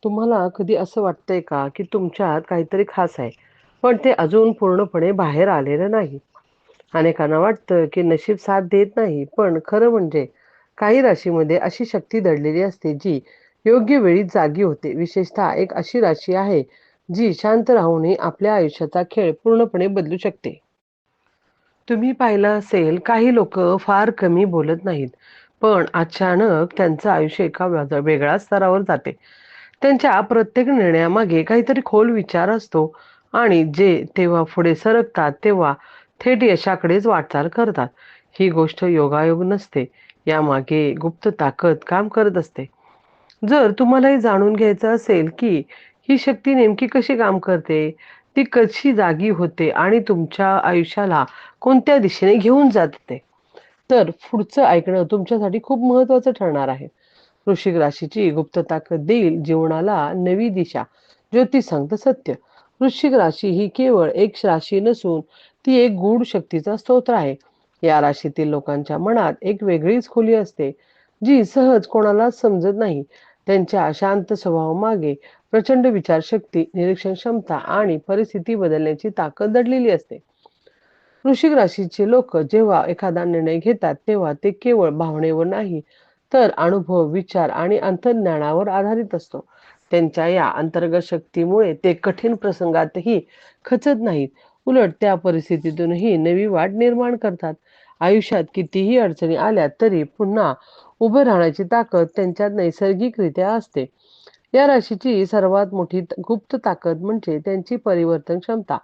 तुम्हाला कधी असं वाटतंय का, की तुमच्यात काहीतरी खास आहे, पण ते अजून पूर्णपणे बाहेर आलेलं नाही? अनेकांना वाटतं, की नशीब साथ देत नाही, पण खरं म्हणजे काही राशीमध्ये अशी शक्ती दडलेली असते, जी योग्य वेळी जागी होते. विशेषतः एक अशी राशी आहे, जी शांत राहूनही आपल्या आयुष्याचा खेळ पूर्णपणे बदलू शकते. तुम्ही पाहिलं असेल, काही लोकं फार कमी बोलत नाहीत, पण अचानक त्यांचं आयुष्य एका वेगळ्या स्तरावर जाते. त्यांच्या प्रत्येक निर्णयामागे काहीतरी खोल विचार असतो आणि जे तेव्हा पुढे सरकतात तेव्हा थेट यशाकडेच वाटचाल करतात. ही गोष्ट योगायोग नसते. यामागे गुप्त ताकद काम करत असते. जर तुम्हाला हे जाणून घ्यायचं असेल, की ही शक्ती नेमकी कशी काम करते, ती कशी जागी होते आणि तुमच्या आयुष्याला कोणत्या दिशेने घेऊन जाते, तर पुढचं ऐकणं तुमच्यासाठी खूप महत्त्वाचं ठरणार आहे. वृश्चिक राशीची गुप्त ताकद देईल जीवनाला नवी दिशा. ज्योतिष सांगतं सत्य. वृश्चिक राशी ही केवळ एक राशी नसून ती एक गूढ शक्तीचा स्तोत्र आहे. या राशीतील लोकांच्या मनात एक वेगळीच खोली असते, जी सहज कोणालाच समजत नाही. त्यांच्या शांत स्वभावामागे प्रचंड विचारशक्ती, निरीक्षण क्षमता आणि परिस्थिती बदलण्याची ताकद दडलेली असते. वृश्चिक राशीचे लोक जेव्हा एखादा निर्णय घेतात तेव्हा ते केवळ भावनेवर नाही, तर अनुभव, विचार आणि अंतर्ज्ञानावर आधारित असतो. त्यांच्या या अंतर्गत शक्तीमुळे ते कठीण प्रसंगातही खचत नाहीत. उलट त्या परिस्थितीतूनही नवी वाट निर्माण करतात. आयुष्यात कितीही अडचणी आल्या तरी पुन्हा उभं राहण्याची ताकद त्यांच्यात नैसर्गिकरित्या असते. या राशीची सर्वात मोठी गुप्त ताकद म्हणजे त्यांची परिवर्तन क्षमता.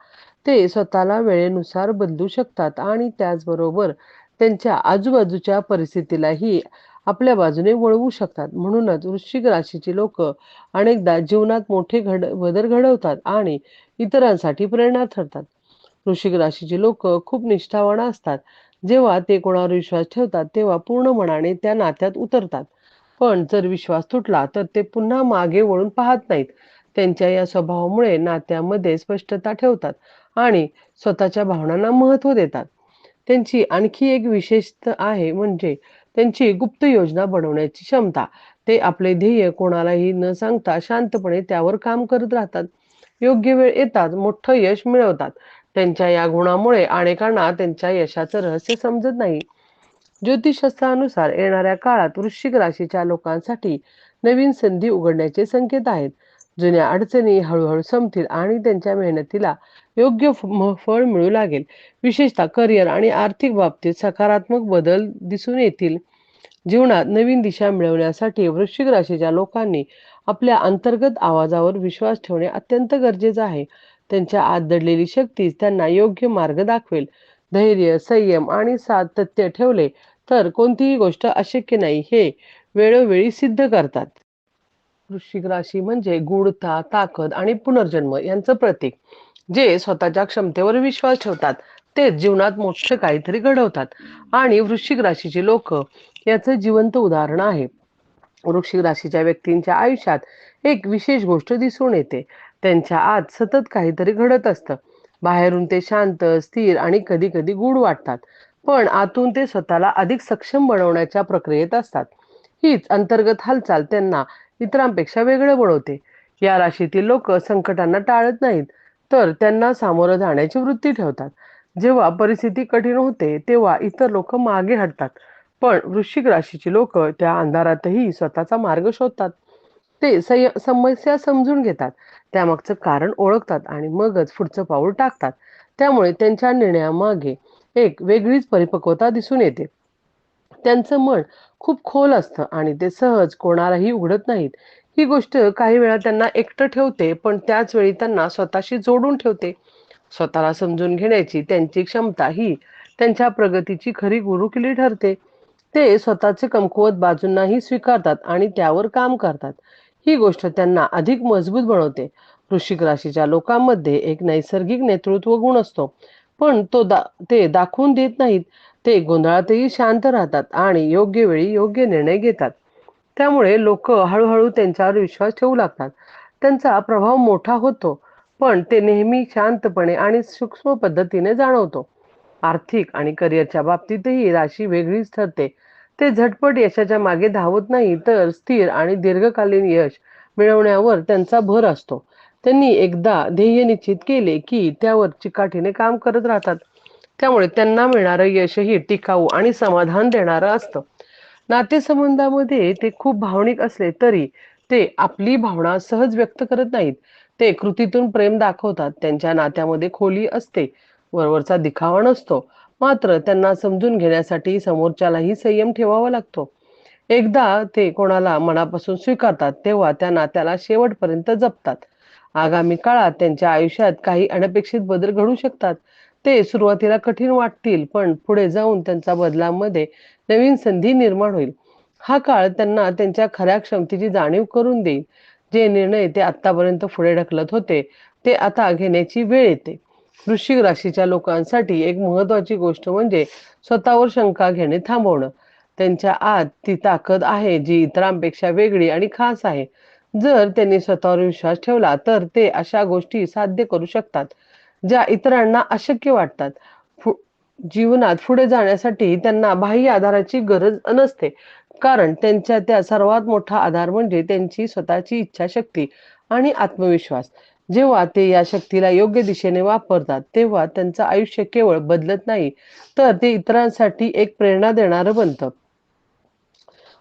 ते स्वतःला वेळेनुसार बदलू शकतात आणि त्याचबरोबर त्यांच्या आजूबाजूच्या परिस्थितीलाही आपल्या बाजूने वळवू शकतात. म्हणूनच वृश्चिक राशीची लोक अनेकदा जीवनात मोठे बदल घडवतात आणि इतरांसाठी प्रेरणा ठरतात. वृश्चिक राशीची लोक खूप निष्ठावान असतात. जेव्हा ते कोणावर विश्वास ठेवतात तेव्हा पूर्ण मनाने त्या नात्यात उतरतात. पण जर विश्वास तुटला तर ते पुन्हा मागे वळून पाहत नाहीत. त्यांच्या या स्वभावामुळे नात्यामध्ये स्पष्टता ठेवतात आणि स्वतःच्या भावनांना महत्त्व देतात. त्यांची आणखी एक विशेषता आहे म्हणजे त्यांची गुप्त योजना बनवण्याची क्षमता. ते आपले ध्येय कोणालाही न सांगता शांतपणे त्यावर काम करत राहतात. योग्य वेळ येताच मोठं यश मिळवतात. त्यांच्या या गुणामुळे अनेकांना त्यांच्या यशाचं रहस्य समजत नाही. ज्योतिषशास्त्रानुसार येणाऱ्या काळात वृश्चिक राशीच्या लोकांसाठी नवीन संधी उघडण्याचे संकेत आहेत. जुन्या अडचणी हळूहळू संपतील आणि त्यांच्या मेहनतीला योग्य फळ मिळू लागेल. विशेषतः करिअर आणि आर्थिक बाबतीत सकारात्मक बदल दिसून येतील. जीवनात नवीन दिशा मिळवण्यासाठी वृश्चिक राशीच्या लोकांनी आपल्या अंतर्गत आवाजावर विश्वास ठेवणे अत्यंत गरजेचे आहे. त्यांच्या आत दडलेली शक्ती त्यांना योग्य मार्ग दाखवेल. धैर्य, संयम आणि सातत्य ठेवले तर कोणतीही गोष्ट अशक्य नाही हे वेळोवेळी सिद्ध करतात. वृश्चिक राशी म्हणजे गूढता, ताकद आणि पुनर्जन्म यांचं प्रतीक. जे स्वतःच्या क्षमतेवर विश्वास ठेवतात ते जीवनात मोठं काहीतरी घडवतात आणि वृश्चिक राशीची लोक याचं जिवंत उदाहरण आहे. वृश्चिक राशीच्या व्यक्तींच्या आयुष्यात एक विशेष गोष्ट दिसून येते. त्यांच्या आत सतत काहीतरी घडत असतं. बाहेरून ते शांत, स्थिर आणि कधी कधी गूढ वाटतात, पण आतून ते स्वतःला अधिक सक्षम बनवण्याच्या प्रक्रियेत असतात. हीच अंतर्गत हालचाल त्यांना इतरांपेक्षा वेगळं बनवते. या राशीतील लोक संकटांना टाळत नाहीत, तर त्यांना सामोरं जाण्याची वृत्ती ठेवतात. जेव्हा परिस्थिती कठीण होते तेव्हा इतर लोक मागे हटतात, पण वृश्चिक राशीची लोक त्या अंधारातही स्वतःचा मार्ग शोधतात. ते समस्या समजून घेतात, त्यामागचं कारण ओळखतात आणि मगच पुढचं पाऊल टाकतात. त्यामुळे त्यांच्या निर्णयामागे एक वेगळीच परिपक्वता दिसून येते. त्यांचं मन खूप खोल असतं आणि ते सहज कोणालाही उघडत नाहीत. ही गोष्ट काही वेळा त्यांना एकटं ठेवते, पण त्याच वेळी त्यांना स्वतःशी जोडून ठेवते. स्वतःला समजून घेण्याची त्यांची क्षमता ही त्यांच्या प्रगतीची खरी गुरुकिल्ली ठरते. ते स्वतःचे कमकुवत बाजूंनाही स्वीकारतात आणि त्यावर काम करतात. ही गोष्ट त्यांना अधिक मजबूत बनवते. वृश्चिक राशीच्या लोकांमध्ये एक नैसर्गिक नेतृत्व गुण असतो, पण ते दाखवून देत नाहीत. ते गोंधळातही शांत राहतात आणि योग्य वेळी योग्य निर्णय घेतात. त्यामुळे लोक हळूहळू त्यांच्यावर विश्वास ठेवू लागतात. त्यांचा प्रभाव मोठा होतो, पण ते नेहमी शांतपणे आणि सूक्ष्म पद्धतीने जाणवतो. आर्थिक आणि करिअरच्या बाबतीतही राशी वेगळीच ठरते. ते झटपट यशाच्या मागे धावत नाही, तर स्थिर आणि दीर्घकालीन यश मिळवण्यावर त्यांचा भर असतो. त्यांनी एकदा ध्येय निश्चित केले की त्यावर चिकाटीने काम करत राहतात. त्यामुळे त्यांना मिळणारं यशही टिकाऊ आणि समाधान देणारं असतं. नातेसंबंधामध्ये ते खूप भावनिक असले तरी ते आपली भावना सहज व्यक्त करत नाहीत. ते कृतीतून प्रेम दाखवतात. त्यांच्या नात्यामध्ये खोली असते, वरवरचा दिखावा नसतो. मात्र त्यांना समजून घेण्यासाठी समोरच्यालाही संयम ठेवावा लागतो. एकदा ते कोणाला मनापासून स्वीकारतात तेव्हा त्या नात्याला शेवटपर्यंत जपतात. आगामी काळात त्यांच्या आयुष्यात काही अनपेक्षित बदल घडू शकतात. ते सुरुवातीला कठीण वाटतील, पण पुढे जाऊन त्यांच्या बदलांमध्ये नवीन संधी निर्माण होईल. हा काळ त्यांना त्यांच्या खऱ्या क्षमतेची जाणीव करून देईल. जे निर्णय ते आतापर्यंत पुढे ढकलत होते, ते आता घेण्याची वेळ येते. वृश्चिक राशीच्या लोकांसाठी एक महत्त्वाची गोष्ट म्हणजे स्वतःवर शंका घेणे थांबवणं. त्यांच्या आत ती ताकद आहे जी इतरांपेक्षा वेगळी आणि खास आहे. जर त्यांनी स्वतःवर विश्वास ठेवला तर ते अशा गोष्टी साध्य करू शकतात ज्या इतरांना अशक्य वाटतात. फु- जीवनात पुढे जाण्यासाठी त्यांना बाह्य आधाराची गरज नसते, कारण त्यांच्या त्या सर्वात मोठा आधार म्हणजे त्यांची स्वतःची इच्छाशक्ती आणि आत्मविश्वास. जेव्हा ते या शक्तीला योग्य दिशेने वापरतात तेव्हा त्यांचं आयुष्य केवळ बदलत नाही, तर ते इतरांसाठी एक प्रेरणा देणारं बनतं.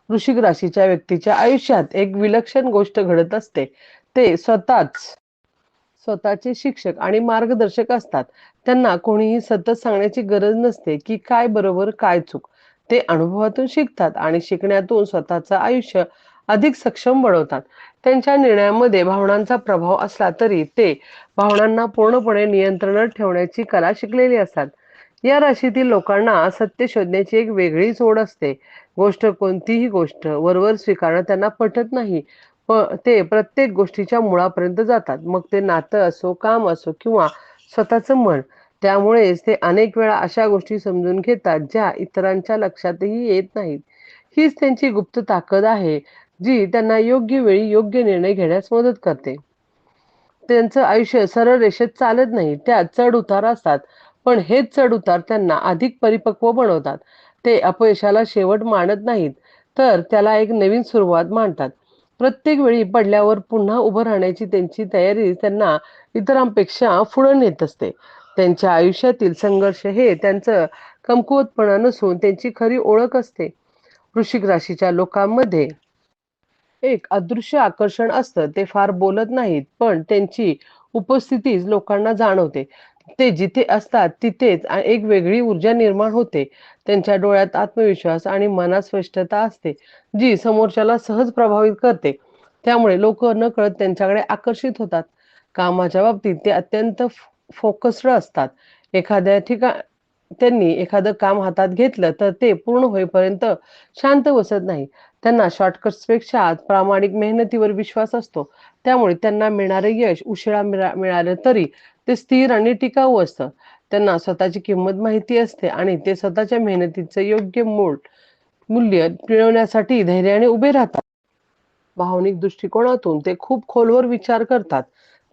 वृश्चिक राशीच्या व्यक्तीच्या आयुष्यात एक विलक्षण गोष्ट घडत असते. ते स्वतःचे शिक्षक आणि मार्गदर्शक असतात. त्यांना कोणीही सतत सांगण्याची गरज नसते की काय बरोबर काय चूक. ते अनुभवातून शिकतात आणि शिकण्यातून स्वतःचं आयुष्य अधिक सक्षम बनवतात. त्यांच्या निर्णयामध्ये भावनांचा प्रभाव असला तरी ते भावनांना पूर्णपणे नियंत्रणात ठेवण्याची कला शिकलेली असतात. या राशीतील लोकांना सत्य शोधण्याची एक वेगळीच ओढ असते. कोणतीही गोष्ट वरवर स्वीकारणं त्यांना पटत नाही. ते प्रत्येक गोष्टीच्या मुळापर्यंत जातात. मग ते नातं असो, काम असो किंवा स्वतःचं मन. त्यामुळेच ते अनेक वेळा अशा गोष्टी समजून घेतात ज्या इतरांच्या लक्षातही येत नाहीत. हीच त्यांची गुप्त ताकद आहे, जी त्यांना योग्य वेळी योग्य निर्णय घेण्यास मदत करते. त्यांचं आयुष्य सरळ रेषेत चालत नाही, त्यात चढ उतार असतात. पण हेच चढ उतार त्यांना अधिक परिपक्व बनवतात. ते अपयशाला शेवट मानत नाहीत, तर त्याला एक नवीन सुरुवात मानतात. प्रत्येक वेळी पडल्यावर पुन्हा उभं राहण्याची त्यांची तयारी त्यांना इतरांपेक्षा पुढे नेत असते. त्यांच्या आयुष्यातील संघर्ष हे त्यांचं कमकुवतपणा नसून त्यांची खरी ओळख असते. वृश्चिक राशीच्या लोकांमध्ये एक अदृश्य आकर्षण असतं. ते फार बोलत नाहीत, पण त्यांची उपस्थितीच लोकांना जाणवते. ते जिथे असतात तिथेच एक वेगळी ऊर्जा निर्माण होते. त्यांच्या डोळ्यात आत्मविश्वास आणि मनात स्पष्टता असते, जी समोरच्याला सहज प्रभावित करते. त्यामुळे लोक नकळत त्यांच्याकडे आकर्षित होतात. कामाच्या बाबतीत ते अत्यंत फोकस्ड असतात. एखाद्या ठिकाण त्यांनी एखादं काम हातात घेतलं तर ते पूर्ण होईपर्यंत शांत बसत नाही. त्यांना शॉर्टकट्सपेक्षा प्रामाणिक मेहनतीवर विश्वास असतो. त्यामुळे त्यांना मिळणारे यश उशिरा मिळालं तरी ते स्थिर आणि टिकाऊ असतं. त्यांना स्वतःची किंमत माहिती असते आणि ते स्वतःच्या मेहनतीचं योग्य मूल्य मिळवण्यासाठी धैर्याने उभे राहतात. भावनिक दृष्टिकोनातून ते खूप खोलवर विचार करतात.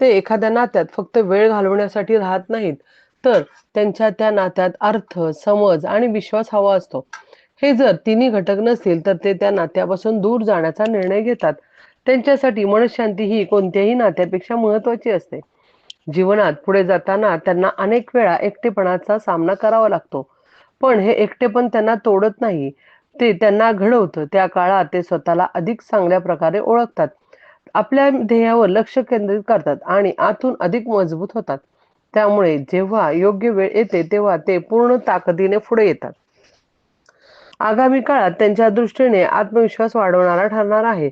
ते एखाद्या नात्यात फक्त वेळ घालवण्यासाठी राहत नाहीत, तर त्यांच्या त्या नात्यात अर्थ, समज आणि विश्वास हवा असतो. हे जर तिन्ही घटक नसतील तर ते त्या नात्यापासून दूर जाण्याचा निर्णय घेतात. त्यांच्यासाठी मनशांती ही कोणत्याही नात्यापेक्षा महत्त्वाची असते. जीवनात पुढे जाताना त्यांना अनेक वेळा एकटेपणाचा सामना करावा लागतो. पण हे एकटेपण त्यांना तोडत नाही, ते त्यांना घडवतं. त्या काळात ते स्वतःला अधिक चांगल्या प्रकारे ओळखतात, आपल्या ध्येयावर लक्ष केंद्रित करतात आणि आतून अधिक मजबूत होतात. त्यामुळे जेव्हा योग्य वेळ येते तेव्हा ते पूर्ण ताकदीने पुढे येतात. आगामी काळात त्यांच्या दृष्टीने आत्मविश्वास वाढवणारा ठरणार आहे.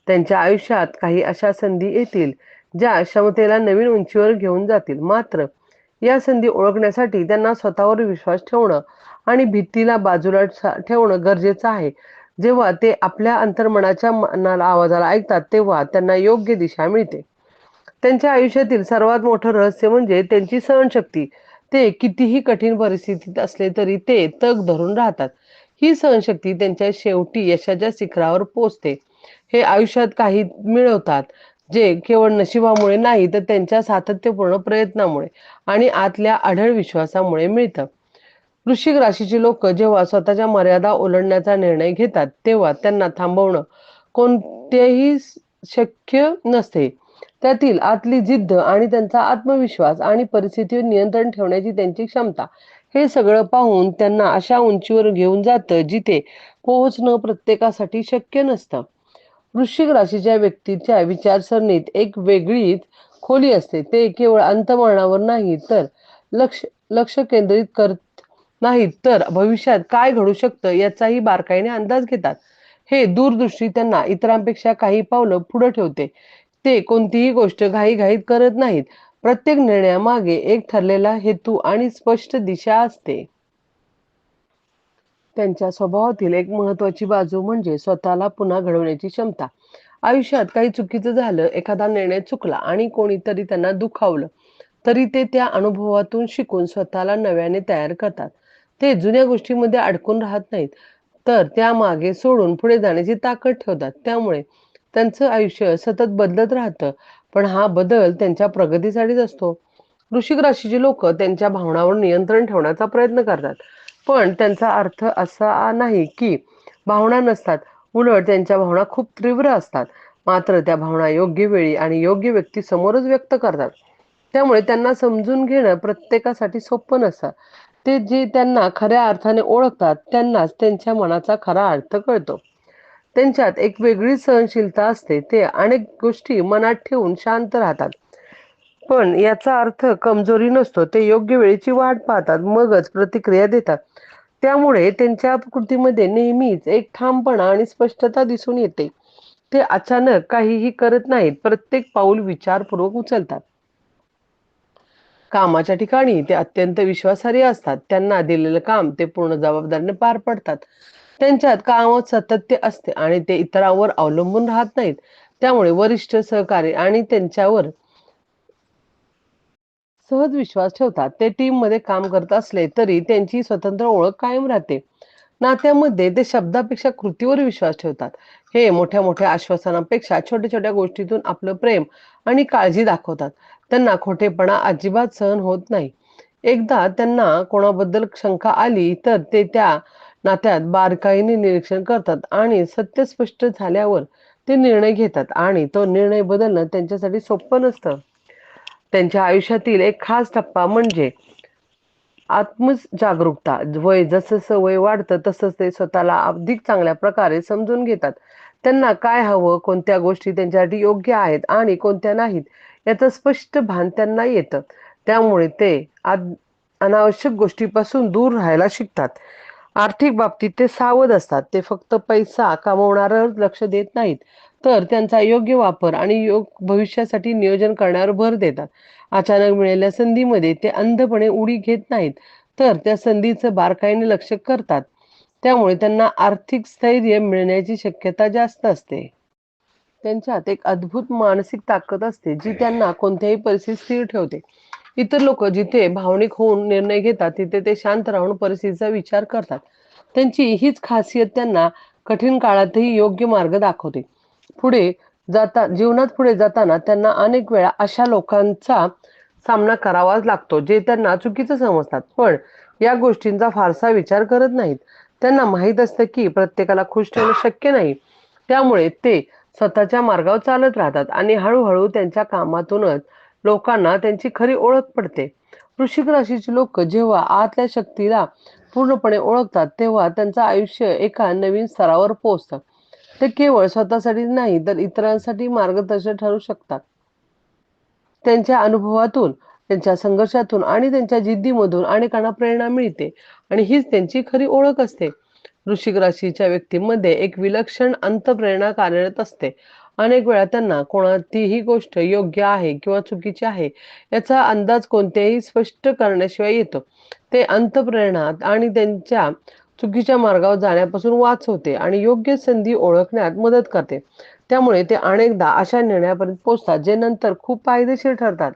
त्यांच्या आयुष्यात काही अशा संधी येतील ज्या क्षमतेला नवीन उंचीवर घेऊन जातील. मात्र या संधी ओळखण्यासाठी त्यांना स्वतःवर विश्वास ठेवणं आणि भीतीला बाजूला ठेवणं गरजेचं आहे. जेव्हा ते आपल्या अंतर्मनाच्या आवाजाला ऐकतात तेव्हा त्यांना योग्य दिशा मिळते. त्यांच्या आयुष्यातील सर्वात मोठं रहस्य म्हणजे त्यांची सहनशक्ती. ते कितीही कठीण परिस्थितीत असले तरी ते तग धरून राहतात. ही सहनशक्ती त्यांच्या शेवटी यशाच्या शिखरावर पोहोचते. हे आयुष्यात काही मिळवतात जे केवळ नशिबामुळे नाही, तर त्यांच्या सातत्यपूर्ण प्रयत्नामुळे आणि आतल्या अढळ विश्वासामुळे मिळतं. वृश्चिक राशीची लोक जेव्हा स्वतःच्या मर्यादा ओलांडण्याचा निर्णय घेतात तेव्हा त्यांना थांबवणं कोणत्याही शक्य नसते. त्यातील आतली जिद्द आणि त्यांचा आत्मविश्वास आणि परिस्थितीवर नियंत्रण ठेवण्याची त्यांची क्षमता, हे सगळं पाहून त्यांना अशा उंचीवर घेऊन जातं जिथे पोहोचणं प्रत्येकासाठी शक्य नसतं. वृश्चिक राशीच्या व्यक्तीच्या विचारसरणीत एक वेगळीच खोली असते. ते केवळ अंतःमरणावर नाही तर लक्ष लक्ष केंद्रित करत नाहीत, तर भविष्यात काय घडू शकतं याचाही बारकाईने अंदाज घेतात. हे दूरदृष्टी त्यांना इतरांपेक्षा काही पावलं पुढे ठेवते. ते कोणतीही गोष्ट घाईघाईत करत नाहीत. प्रत्येक निर्णयामागे एक ठरलेला हेतू आणि स्पष्ट दिशा असते. त्यांच्या स्वभावातील एक महत्त्वाची बाजू म्हणजे स्वतःला पुन्हा घडवण्याची क्षमता. आयुष्यात काही चुकीचं झालं, एखादा निर्णय चुकला आणि कोणीतरी त्यांना दुखावलं, तरी ते त्या अनुभवातून शिकून स्वतःला नव्याने तयार करतात. ते जुन्या गोष्टींमध्ये अडकून राहत नाहीत, तर त्यामागे सोडून पुढे जाण्याची ताकद ठेवतात. त्यामुळे त्यांचं आयुष्य सतत बदलत राहतं, पण हा बदल त्यांच्या प्रगतीसाठीच असतो. वृश्चिक राशीचे लोक त्यांच्या भावनांवर नियंत्रण ठेवण्याचा प्रयत्न करतात, पण त्यांचा अर्थ असा नाही की भावना नसतात. उलट त्यांच्या भावना खूप तीव्र असतात. मात्र त्या भावना योग्य वेळी आणि योग्य व्यक्ती समोरच व्यक्त करतात. त्यामुळे त्यांना समजून घेणं प्रत्येकासाठी सोपं नसतं. ते जे त्यांना खऱ्या अर्थाने ओळखतात त्यांनाच त्यांच्या मनाचा खरा अर्थ कळतो. त्यांच्यात एक वेगळी सहनशीलता असते. ते अनेक गोष्टी मनात ठेवून शांत राहतात, पण याचा अर्थ कमजोरी नसतो. ते योग्य वेळेची वाट पाहतात, मगच प्रतिक्रिया देतात. त्यामुळे त्यांच्या कृतीमध्ये नेहमीच एक ठामपणा आणि स्पष्टता दिसून येते. ते अचानक काहीही करत नाहीत, प्रत्येक पाऊल विचारपूर्वक उचलतात. कामाच्या ठिकाणी ते अत्यंत विश्वासार्ह असतात. त्यांना दिलेलं काम ते पूर्ण जबाबदारीने पार पडतात. त्यांच्यात कामात सातत्य असते आणि ते इतरांवर अवलंबून राहत नाहीत. त्यामुळे वरिष्ठ, सहकारी आणि त्यांच्यावर सहज विश्वास ठेवतात. ते टीममध्ये काम करत असले तरी त्यांची स्वतंत्र ओळख कायम राहते. नात्यामध्ये ते शब्दापेक्षा कृतीवर विश्वास ठेवतात. हे मोठ्या मोठ्या आश्वासनांपेक्षा छोट्या छोट्या गोष्टीतून आपलं प्रेम आणि काळजी दाखवतात. त्यांना खोटेपणा अजिबात सहन होत नाही. एकदा त्यांना कोणाबद्दल शंका आली तर ते त्या नात्यात बारकाईने निरीक्षण करतात आणि सत्य स्पष्ट झाल्यावर ते निर्णय घेतात, आणि तो निर्णय बदलणं त्यांच्यासाठी सोपं नसतं. त्यांच्या आयुष्यातील एक खास टप्पा म्हणजे आत्मजागरूकता. जसं वय वाढतं तसं ते स्वतःला अधिक चांगल्या प्रकारे समजून घेतात. त्यांना काय हवं, कोणत्या गोष्टी त्यांच्यासाठी योग्य आहेत आणि कोणत्या नाहीत याचं स्पष्ट भान त्यांना येतं. त्यामुळे ते अनावश्यक गोष्टीपासून दूर राहायला शिकतात. आर्थिक बाबतीत ते सावध असतात. ते फक्त पैसा कमवण्यावर लक्ष देत नाहीत, तर त्यांचा योग्य वापर आणि भविष्यासाठी नियोजन करण्यावर भर देतात. अचानक मिळालेल्या संधीमध्ये ते अंधपणे उडी घेत नाहीत, तर त्या संधीचं बारकाईने लक्ष करतात. त्यामुळे त्यांना आर्थिक स्थैर्य मिळण्याची शक्यता जास्त असते. त्यांच्यात एक अद्भुत मानसिक ताकद असते जी त्यांना कोणत्याही परिस्थितीत स्थिर ठेवते. इतर लोक जिथे भावनिक होऊन निर्णय घेतात तिथे ते शांत राहून परिस्थितीचा विचार करतात. त्यांची हीच खासियत त्यांना कठीण काळातही योग्य मार्ग दाखवते. पुढे जीवनात पुढे जाताना त्यांना अनेक वेळा अशा लोकांचा सामना करावाच लागतो जे त्यांना चुकीचं समजतात, पण या गोष्टींचा फारसा विचार करत नाहीत. त्यांना माहीत असतं की प्रत्येकाला खुश ठेवणं शक्य नाही. त्यामुळे ते स्वतःच्या मार्गावर चालत राहतात आणि हळूहळू त्यांच्या कामातूनच लोकांना त्यांची खरी ओळख पडते. वृश्चिक राशीचे लोक जेव्हा आतल्या शक्तीला पूर्णपणे ओळखतात तेव्हा त्यांचं आयुष्य एका नवीन स्तरावर पोहोचतं. ते केवळ स्वतःसाठीच नाही तर इतरांसाठी मार्गदर्शक ठरू शकतात. त्यांच्या अनुभवातून, त्यांच्या संघर्षातून आणि त्यांच्या जिद्दीमधून अनेकांना प्रेरणा मिळते, आणि हीच त्यांची खरी ओळख असते. वृश्चिक राशीच्या व्यक्तींमध्ये एक विलक्षण अंतःप्रेरणा कार्यरत असते. अनेक वेळा त्यांना कोणतीही गोष्ट योग्य आहे किंवा चुकीची आहे याचा अंदाज कोणत्याही स्पष्ट करण्याशिवाय येतो. ते अंतःप्रेरणा आणि त्यांच्या चुकीच्या मार्गावर जाण्यापासून वाचवते आणि योग्य संधी ओळखण्यात मदत करते. त्यामुळे ते अनेकदा अशा निर्णयापर्यंत पोहोचतात जे नंतर खूप फायदेशीर ठरतात.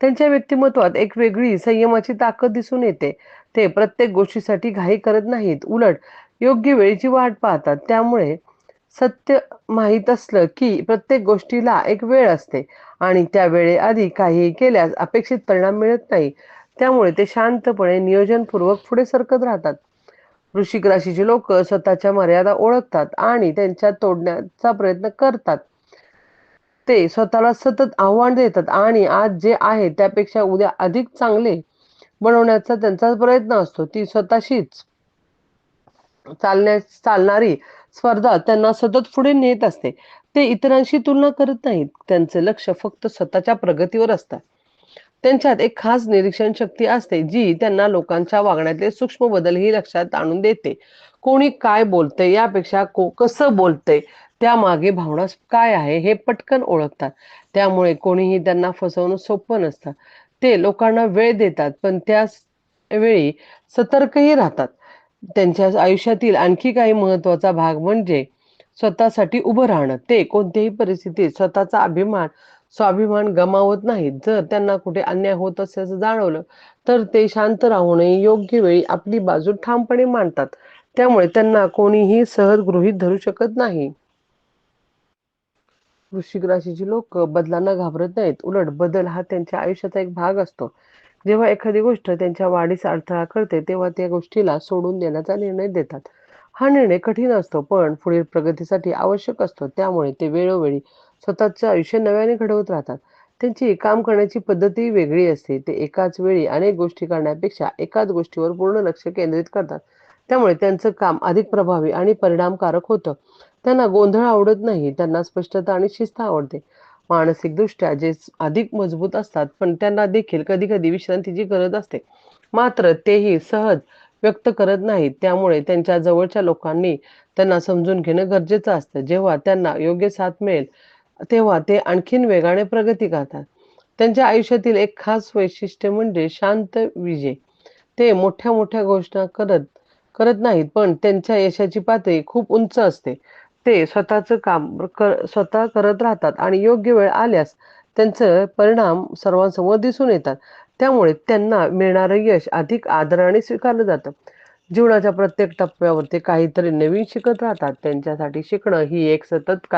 त्यांच्या व्यक्तिमत्वात एक वेगळी संयमाची ताकद दिसून येते. ते प्रत्येक गोष्टीसाठी घाई करत नाहीत, उलट योग्य वेळेची वाट पाहतात. त्यामुळे सत्य माहीत असलं की प्रत्येक गोष्टीला एक वेळ असते आणि त्या वेळेआधी काहीही केल्यास अपेक्षित परिणाम मिळत नाही. त्यामुळे ते शांतपणे नियोजनपूर्वक पुढे सरकत राहतात. वृश्चिक राशीचे लोक स्वतःच्या मर्यादा ओळखतात आणि त्यांच्या तोडण्याचा प्रयत्न करतात. ते स्वतःला सतत आव्हान देतात आणि आज जे आहे त्यापेक्षा उद्या अधिक चांगले बनवण्याचा त्यांचा प्रयत्न असतो. ती स्वतःशीच चालणारी स्पर्धा त्यांना सतत पुढे नेत असते. ते इतरांशी तुलना करत नाहीत. त्यांचे लक्ष फक्त स्वतःच्या प्रगतीवर असतं. त्यांच्यात एक खास निरीक्षण शक्ती असते, जी त्यांना लोकांच्या वागण्यातले सूक्ष्म बदलही लक्षात आणून देते. कोणी काय बोलतंय यापेक्षा कसं बोलतंय, त्यामागे भावना काय आहे हे पटकन ओळखतात. त्यामुळे कोणीही त्यांना फसवणं सोपं नसतं. ते लोकांना वेळ देतात, पण त्याच वेळी सतर्कही राहतात. त्यांच्या आयुष्यातील आणखी काही महत्त्वाचा भाग म्हणजे स्वतःसाठी उभं राहणं. ते कोणत्याही परिस्थितीत स्वतःचा स्वाभिमान गमावत नाहीत. जर त्यांना कुठे अन्याय होत असल्याचं जाणवलं, तर ते शांत राहूनही योग्य वेळी आपली बाजू ठामपणे मांडतात. त्यामुळे त्यांना कोणीही सहज गृहीत धरू शकत नाही. वृश्चिक राशीची लोक बदलांना घाबरत नाहीत. उलट बदल हा त्यांच्या आयुष्याचा एक भाग असतो. जेव्हा एखादी गोष्ट त्यांच्या वाढीस अडथळा करते, तेव्हा त्या गोष्टीला सोडून देण्याचा निर्णय देतात. हा निर्णय कठीण असतो, पण पुढील प्रगतीसाठी आवश्यक असतो. त्यामुळे ते वेळोवेळी स्वतःचं आयुष्य नव्याने घडवत राहतात. त्यांची काम करण्याची पद्धती वेगळी असते. ते एकाच वेळी अनेक गोष्टी करण्यापेक्षा एकाच गोष्टीवर पूर्ण लक्ष केंद्रित करतात. त्यामुळे त्यांचं काम अधिक प्रभावी आणि परिणामकारक होतं. त्यांना गोंधळ आवडत नाही. त्यांना स्पष्टता आणि शिस्त आवडते. मानसिकदृष्ट्या जे अधिक मजबूत असतात, पण त्यांना देखील कधी-कधी विश्रांतीची गरज असते. मात्र तेही सहज व्यक्त करत नाहीत. त्यामुळे त्यांच्या जवळच्या लोकांनी त्यांना समजून घेणं गरजेचं असतं. जेव्हा त्यांना योग्य साथ मिळेल, तेव्हा ते आणखीन वेगाने प्रगती करतात. त्यांच्या आयुष्यातील एक खास वैशिष्ट्य म्हणजे शांत विजय. ते मोठ्या-मोठ्या घोषणा करत करत नाहीत, पण त्यांच्या यशाची पातळी खूप उंच असते. ते स्वतःचं काम स्वतः करत राहतात आणि योग्य वेळ आल्यास त्यांचे परिणाम सर्वांसमोर दिसून येतात. त्यामुळे त्यांना मिळणारं यश अधिक आदराने स्वीकारलं जातं. जीवनाच्या प्रत्येक टप्प्यावर ते काहीतरी नवीन शिकत राहतात. त्यांच्यासाठी शिकणं ही एक सतत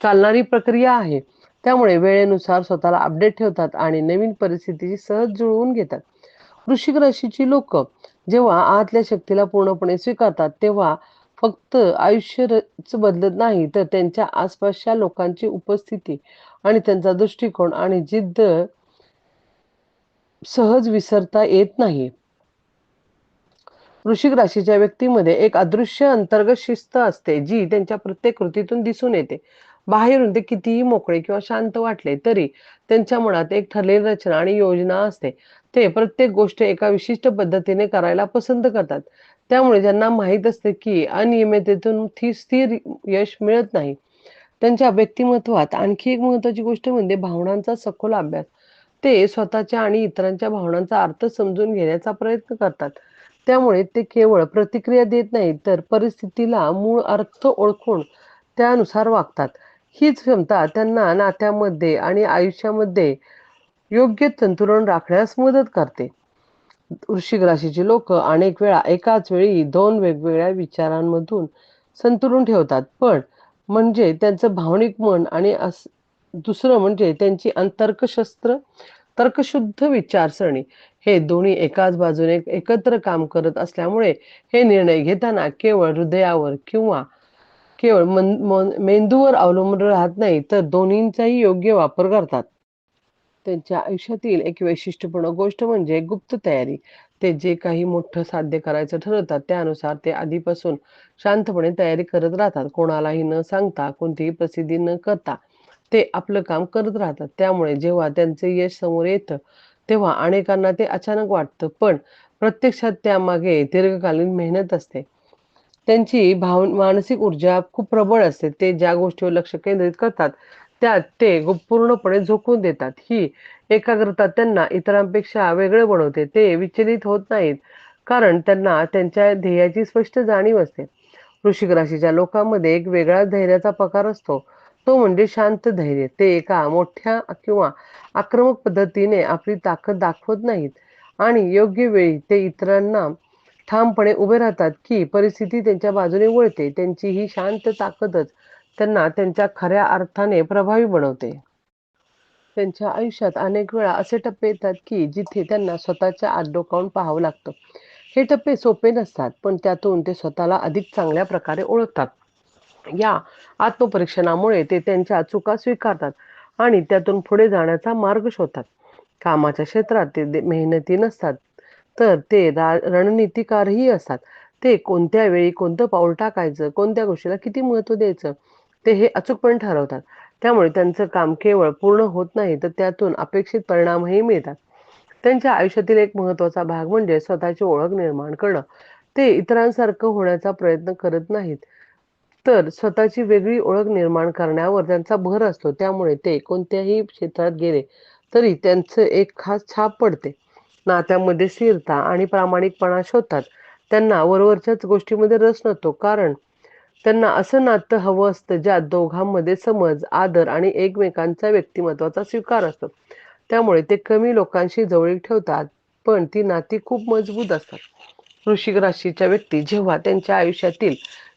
चालणारी प्रक्रिया आहे. त्यामुळे वेळेनुसार स्वतःला अपडेट ठेवतात आणि नवीन परिस्थितीशी सहज जुळवून घेतात. वृश्चिक राशीची लोक जेव्हा आतल्या शक्तीला पूर्णपणे स्वीकारतात, तेव्हा फक्त आयुष्यच बदलत नाही, तर त्यांच्या आसपासच्या लोकांची उपस्थिती आणि त्यांचा दृष्टिकोन आणि जिद्द सहज विसरता येत नाही. वृश्चिक राशीच्या व्यक्तीमध्ये एक अदृश्य अंतर्गत शिस्त असते, जी त्यांच्या प्रत्येक कृतीतून दिसून येते. बाहेरून ते कितीही मोकळे किंवा शांत वाटले तरी त्यांच्या मनात एक ठरलेली रचना आणि योजना असते. ते प्रत्येक गोष्ट एका विशिष्ट पद्धतीने करायला पसंत करतात. त्यामुळे ज्यांना माहीत असते की अनियमिततेतून स्थिर यश मिळत नाही. त्यांच्या व्यक्तिमत्वात आणखी एक महत्त्वाची गोष्ट म्हणजे भावनांचा सखोल अभ्यास. ते स्वतःच्या आणि इतरांच्या भावनांचा अर्थ समजून घेण्याचा प्रयत्न करतात. त्यामुळे ते केवळ प्रतिक्रिया देत नाहीत, तर परिस्थितीला मूळ अर्थ ओळखून त्यानुसार वागतात. हीच क्षमता त्यांना नात्यामध्ये आणि आयुष्यामध्ये योग्य संतुलन राखण्यास मदत करते. वृश्चिक राशीची लोक अनेक वेळा एकाच वेळी दोन वेगवेगळ्या विचारांमधून संतुलन ठेवतात. पण म्हणजे त्यांचं भावनिक मन आणि दुसरं म्हणजे त्यांची तर्कशुद्ध विचारसरणी. हे दोन्ही एकाच बाजूने एकत्र काम करत असल्यामुळे हे निर्णय घेताना केवळ हृदयावर किंवा केवळ मेंदूवर अवलंबून राहत नाही, तर दोन्हींचाही योग्य वापर करतात. त्यांच्या आयुष्यातील एक वैशिष्ट्यपूर्ण गोष्ट म्हणजे गुप्त तयारी. ते जे काही मोठं साध्य करायचं ठरवतात, त्यानुसार ते आधीपासून शांतपणे तयारी करत राहतात. कोणालाही न सांगता, कोणतीही प्रसिद्धी न करता ते आपलं काम करत राहतात. त्यामुळे जेव्हा त्यांचे यश समोर येतं, तेव्हा अनेकांना ते अचानक वाटतं, पण प्रत्यक्षात त्यामागे दीर्घकालीन मेहनत असते. त्यांची मानसिक ऊर्जा खूप प्रबळ असते. ते ज्या गोष्टीवर लक्ष केंद्रित करतात, त्यात ते पूर्णपणे झोकून देतात. ही एकाग्रता त्यांना इतरांपेक्षा वेगळं बनवते. ते विचलित होत नाहीत, कारण त्यांना त्यांच्या ध्येयाची स्पष्ट जाणीव असते. वृश्चिक राशीच्या लोकांमध्ये एक वेगळाच धैर्याचा प्रकार असतो. तो म्हणजे शांत धैर्य. ते एका मोठ्या किंवा आक्रमक पद्धतीने आपली ताकद दाखवत नाहीत आणि योग्य वेळी ते इतरांना ठामपणे उभे राहतात की परिस्थिती त्यांच्या बाजूने वळते. त्यांची ही शांत ताकदच त्यांना त्यांच्या खऱ्या अर्थाने प्रभावी बनवते. त्यांच्या आयुष्यात अनेक वेळा असे टप्पे येतात की जिथे त्यांना स्वतःच्या आत डोकावून पाहावं लागतं. हे टप्पे सोपे नसतात, पण त्यातून ते स्वतःला अधिक चांगल्या प्रकारे ओळखतात. या आत्मपरीक्षणामुळे ते त्यांच्या चुका स्वीकारतात आणि त्यातून पुढे जाण्याचा मार्ग शोधतात. कामाच्या क्षेत्रात ते मेहनती नसतात, तर ते रणनीतिकारही असतात. ते कोणत्या वेळी कोणतं पाऊल टाकायचं, कोणत्या गोष्टीला किती महत्त्व द्यायचं, ते हे अचूकपणे ठरवतात. त्यामुळे त्यांचं काम केवळ पूर्ण होत नाही, तर त्यातून अपेक्षित परिणामही मिळतात. त्यांच्या आयुष्यातील एक महत्त्वाचा भाग म्हणजे स्वतःची ओळख निर्माण करणं. ते इतरांसारखं होण्याचा प्रयत्न करत नाहीत, तर स्वतःची वेगळी ओळख निर्माण करण्यावर त्यांचा भर असतो. त्यामुळे ते कोणत्याही क्षेत्रात गेले, तरी त्यांचं एक खास छाप पडते. नात्यामध्ये स्थिरता आणि प्रामाणिकपणा शोधतात. त्यांना वरवरच्याच गोष्टीमध्ये रस नसतो, कारण त्यांना असं नातं हवं असतं ज्यात दोघांमध्ये समज, आदर आणि एकमेकांच्या व्यक्तिमत्त्वाचा स्वीकार असतो. त्यामुळे ते कमी लोकांशी जवळीक ठेवतात, पण ती नाती खूप मजबूत असतात. वृश्चिक राशीच्या व्यक्ती जेव्हा त्यांच्या आयुष्यातील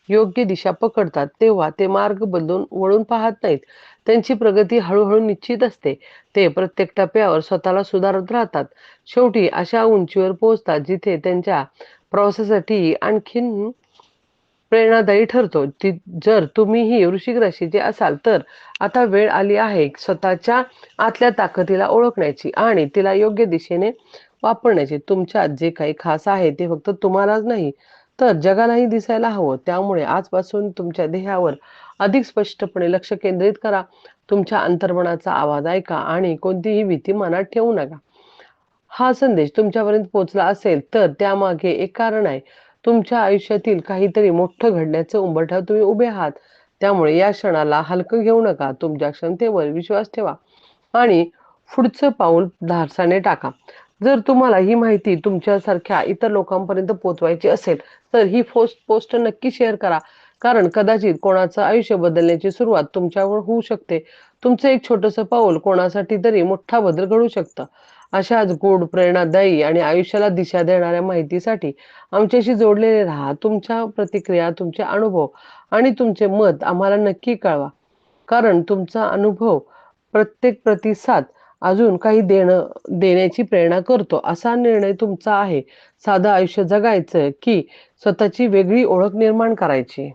योग्य दिशा पकडतात, तेव्हा ते मार्ग बदलून वळून पाहत नाहीत. त्यांची प्रगती हळूहळू निश्चित असते. ते प्रत्येक टप्प्यावर स्वतःला सुधारत राहतात. शेवटी अशा उंचीवर पोहोचतात जिथे त्यांच्या प्रवासासाठी आणखीन प्रेरणादायी ठरतो. जर तुम्हीही वृश्चिक राशीचे असाल, तर आता वेळ आली आहे स्वतःच्या आतल्या ताकदीला ओळखण्याची आणि तिला योग्य दिशेने वापरण्याची. तुमच्यात जे काही खास आहे ते फक्त तुम्हालाच नाही, तर जगालाही दिसायला हवं. त्यामुळे आजपासून तुमच्या ध्येयावर अधिक स्पष्टपणे लक्ष केंद्रित करा. तुमच्या अंतर्मनाचा आवाज ऐका आणि कोणतीही भीती मनात ठेवू नका. हा संदेश तुमच्यापर्यंत पोहोचला असेल, तर त्यामागे एक कारण आहे. तुमच्या आयुष्यातील काहीतरी मोठं घडण्याचं उंबरठ्यावर तुम्ही उभे आहात. त्यामुळे या क्षणाला हलकं घेऊ नका. तुमच्या क्षमतेवर विश्वास ठेवा आणि पुढचं पाऊल धाडसाने टाका. जर तुम्हाला ही माहिती तुमच्यासारख्या इतर लोकांपर्यंत पोहोचवायची असेल, तर ही पोस्ट नक्की शेअर करा. कारण कदाचित कोणाचं आयुष्य बदलण्याची सुरुवात तुमच्यावर होऊ शकते. तुमचं एक छोटंसं पाऊल कोणासाठी तरी मोठा बदल घडू शकतं. अशाच गोड, प्रेरणादायी आणि आयुष्याला दिशा देणाऱ्या माहितीसाठी आमच्याशी जोडलेले राहा. तुमच्या प्रतिक्रिया, तुमचे अनुभव आणि तुमचे मत आम्हाला नक्की कळवा. कारण तुमचा अनुभव, प्रत्येक प्रतिसाद अजून काही देण्याची प्रेरणा करतो. असा निर्णय तुमचा आहे. साधं आयुष्य जगायचं की स्वतःची वेगळी ओळख निर्माण करायची?